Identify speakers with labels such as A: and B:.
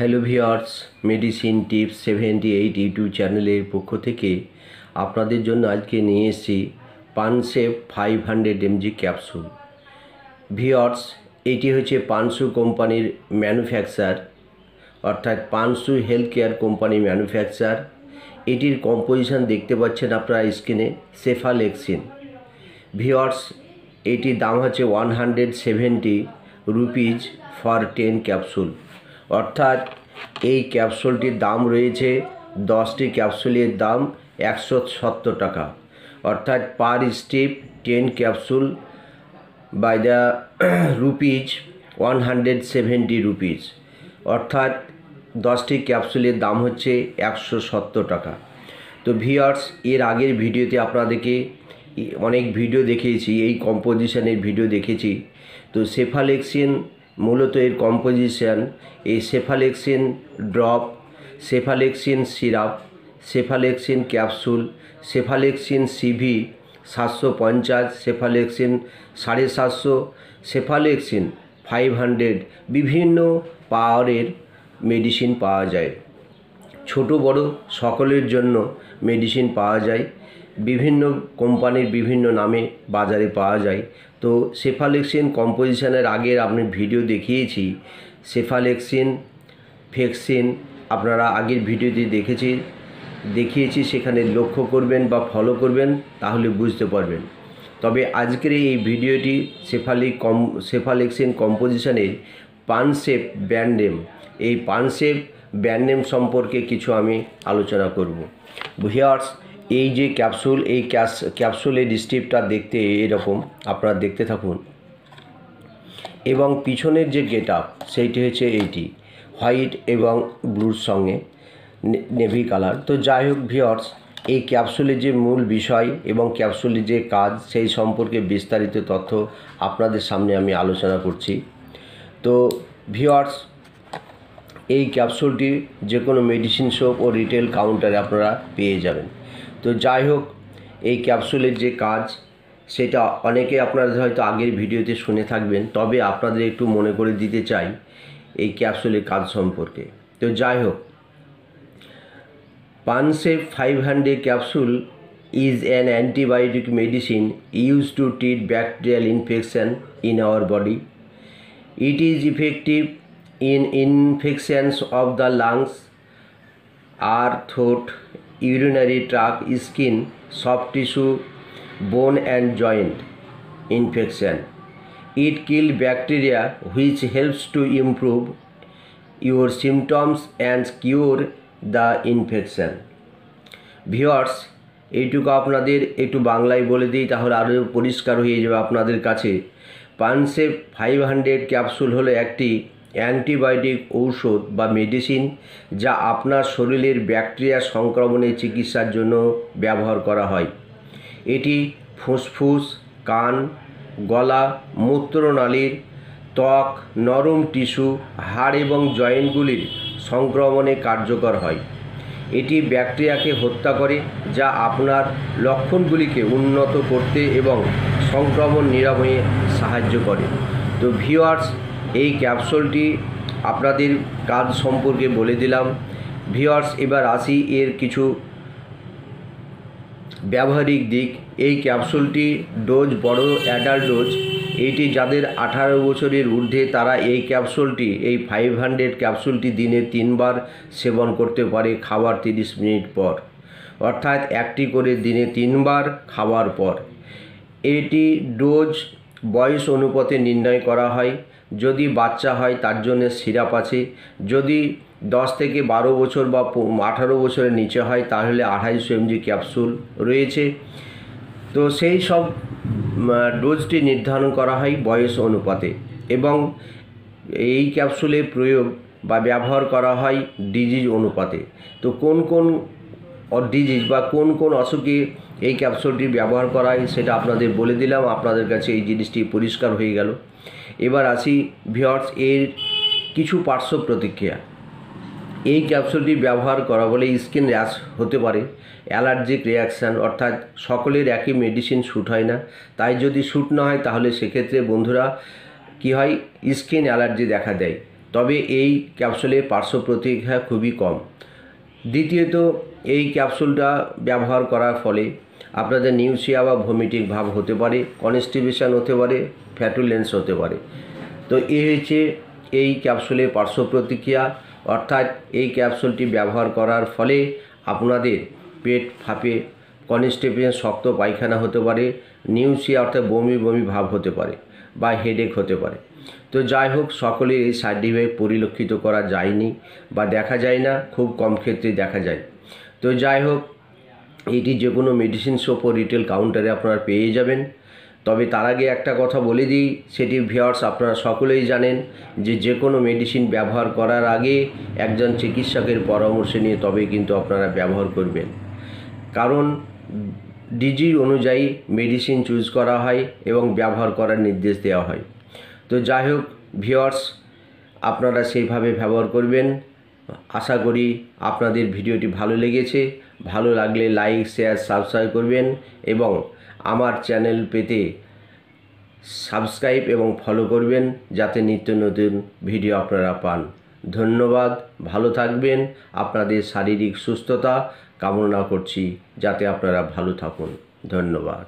A: Hello viewers, medicine tips 78 YouTube চ্যানেলের পক্ষ থেকে আপনাদের জন্য আজকে নিয়ে এসেছি পানসেভ 500 mg ক্যাপসুল। ভিউয়ার্স, এটি হচ্ছে পানসু কোম্পানির ম্যানুফ্যাকচার, অর্থাৎ পানসু হেলথ কেয়ার কোম্পানি ম্যানুফ্যাকচার। এটির কম্পোজিশন দেখতে পাচ্ছেন আপনারা স্ক্রিনে, সেফালেক্সিন। ভিউয়ার্স, এটির দাম হচ্ছে 170 রুপিজ ফর 10 ক্যাপসুল, অর্থাৎ এই ক্যাপসুলটির দাম রয়েছে 10টি ক্যাপসুলের দাম 170 টাকা, অর্থাৎ per strip 10 capsule by the rupees 170 rupees, অর্থাৎ 10টি ক্যাপসুলের দাম হচ্ছে 170 টাকা। তো ভিউয়ার্স, এর আগের ভিডিওতে আপনাদেরকে অনেক ভিডিও দেখিয়েছি, এই কম্পোজিশনের ভিডিও দেখেছি। তো সেফালেক্সিন মূলত এর কম্পোজিশন, এই cefalexin drop, cefalexin syrup, cefalexin capsule, cefalexin CV 750, cefalexin 750, cefalexin 500, বিভিন্ন পাওয়ারের মেডিসিন পাওয়া যায়। ছোট বড় সকলের জন্য মেডিসিন পাওয়া যায়, বিভিন্ন কোম্পানির বিভিন্ন নামে বাজারে পাওয়া যায়। তো সেফালেক্সিন কম্পোজিশনের আগের আমি ভিডিও দেখিয়েছি, সেফালেক্সিন ফেক্সিন আপনারা আগের ভিডিওতে দেখিয়েছি, সেখানে লক্ষ্য করবেন বা ফলো করবেন, তাহলে বুঝতে পারবেন। তবে আজকের এই ভিডিওটি সেফালেক্সিন কম্পোজিশনের পানসেভ ব্র্যান্ড নেম, এই পানসেভ ব্র্যান্ড নেম সম্পর্কে কিছু আমি আলোচনা করব। ভিউয়ার্স, এই যে ক্যাপসুল, এই ক্যাপসুলের স্ট্রিপটা দেখতে এরকম, আপনারা দেখতে থাকুন। এবং পিছনের যে গেট আপ সেইটি হচ্ছে এইটি, হোয়াইট এবং ব্লুর সঙ্গে নেভি কালার। তো যাই হোক ভিউয়ার্স, এই ক্যাপসুলের যে মূল বিষয় এবং ক্যাপসুলের যে কাজ, সেই সম্পর্কে বিস্তারিত তথ্য আপনাদের সামনে আমি আলোচনা করছি। তো ভিউয়ার্স, এই ক্যাপসুলটি যে কোনো মেডিসিন শপ ও রিটেল কাউন্টারে আপনারা পেয়ে যাবেন। তো যাই হোক, এই ক্যাপসুলের যে কাজ সেটা অনেকে আপনারা হয়তো আগের ভিডিওতে শুনে থাকবেন, তবে আপনাদের একটু মনে করে দিতে চাই এই ক্যাপসুলের কাজ সম্পর্কে। তো যাই হোক, পানসেভ 500 capsule is an antibiotic medicine used to treat bacterial infection in our body. It is effective in infections of the lungs, throat, urinary tract, skin, soft tissue, bone and joint infection. It kills bacteria, which helps to improve your symptoms and cure the infection. Viewers, এইটুকু আপনাদের একটু বাংলায় বলে দিই, তাহলে আরও পরিষ্কার হয়ে যাবে আপনাদের কাছে। পানসেভ 500 ক্যাপসুল হলো একটি অ্যান্টিবায়োটিক ঔষধ বা মেডিসিন, যা আপনার শরীরের ব্যাকটেরিয়া সংক্রমণের চিকিৎসার জন্য ব্যবহার করা হয়। এটি ফুসফুস, কান, গলা, মূত্রনালীর, ত্বক, নরম টিস্যু, হাড় এবং জয়েন্টগুলির সংক্রমণে কার্যকর হয়। এটি ব্যাকটেরিয়াকে হত্যা করে, যা আপনার লক্ষণগুলিকে উন্নত করতে এবং সংক্রমণ নিরাময়ে সাহায্য করে। তো ভিউয়ার্স, এই ক্যাপসুলটি আপনাদের কাজ সম্পর্কে বলে দিলাম। ভিউয়ার্স, এবার আসি এর কিছু ব্যবহারিক দিক। এই ক্যাপসুলটি ডোজ বড় অ্যাডাল্ট ডোজ। এইটি যাদের 18 বছরের ঊর্ধ্বে তারা এই ক্যাপসুলটি, এই 500 ক্যাপসুলটি দিনে 3 বার সেবন করতে পারে খাবার 30 মিনিট পর, অর্থাৎ একটি করে দিনে 3 বার খাওয়ার পর। এটি ডোজ বয়স অনুপাতে নির্ণয় করা হয়। যদি বাচ্চা হয় তার জন্য সিরাপ আছে, যদি 10 থেকে 12 বছর বা 18 বছরের নিচে হয় তাহলে 250 mg ক্যাপসুল রয়েছে। তো সেই সব ডোজটি নির্ধারণ করা হয় বয়স অনুপাতে, এবং এই ক্যাপসুলের প্রয়োগ বা ব্যবহার করা হয় ডিজিজ অনুপাতে। তো কোন কোন ডিজিজ বা কোন কোন অসুখে এই ক্যাপসুলটি ব্যবহার করা হয় সেটা আপনাদের বলে দিলাম, আপনাদের কাছে এই জিনিসটি পরিষ্কার হয়ে গেল। এবার আসি ভিউয়ার্স, এর কিছু পার্শ্ব প্রতিক্রিয়া। এই ক্যাপসুলটি ব্যবহার করা বলে স্কিন র্যাশ হতে পারে, অ্যালার্জিক রিয়াকশান, অর্থাৎ সকলের একই মেডিসিন শ্যুট হয় না। তাই যদি শ্যুট না হয় তাহলে সেক্ষেত্রে বন্ধুরা কী হয়, স্কিন অ্যালার্জি দেখা দেয়। তবে এই ক্যাপসুলের পার্শ্ব প্রতিক্রিয়া খুবই কম। দ্বিতীয়ত, এই ক্যাপসুলটা ব্যবহার করার ফলে আপনাদের নিউসিয়া বা ভমিটিং ভাব হতে পারে, কনস্টিপেশন হতে পারে, ফ্ল্যাটুলেন্স হতে পারে। তো এই হচ্ছে এই ক্যাপসুলের পার্শ্ব প্রতিক্রিয়া, অর্থাৎ এই ক্যাপসুলটি ব্যবহার করার ফলে আপনাদের পেট ফাঁপে, কনস্টিপেশন, শক্ত পায়খানা হতে পারে, নিউসিয়া অর্থাৎ বমি বমি ভাব হতে পারে বা হেডেক হতে পারে। তো যাই হোক, সকলের এই সাইড ইফেক্ট পরিলক্ষিত করা যায়নি বা দেখা যায় না, খুব কম ক্ষেত্রে দেখা যায়। তো যাই হোক, এটি যে কোনো মেডিসিন শপ ও রিটেল কাউন্টারে আপনারা পেয়ে যাবেন। তবে তার আগে একটা কথা বলে দিই, সেটি ভিউয়ার্স আপনারা সকলেই জানেন যে কোনো মেডিসিন ব্যবহার করার আগে একজন চিকিৎসকের পরামর্শ নিয়ে তবেই কিন্তু আপনারা ব্যবহার করবেন, কারণ ডিজিজ অনুযায়ী মেডিসিন চুজ করা হয় এবং ব্যবহার করার নির্দেশ দেওয়া হয়। তো যাই হোক ভিউয়ার্স, আপনারা সেইভাবে ব্যবহার করবেন। আশা করি আপনাদের ভিডিওটি ভালো লেগেছে। ভালো লাগলে লাইক, শেয়ার, সাবস্ক্রাইব করবেন এবং আমার চ্যানেল পেতে সাবস্ক্রাইব এবং ফলো করবেন, যাতে নিত্য নতুন ভিডিও আপনারা পান। ধন্যবাদ, ভালো থাকবেন। আপনাদের শারীরিক সুস্থতা কামনা করছি, যাতে আপনারা ভালো থাকুন। ধন্যবাদ।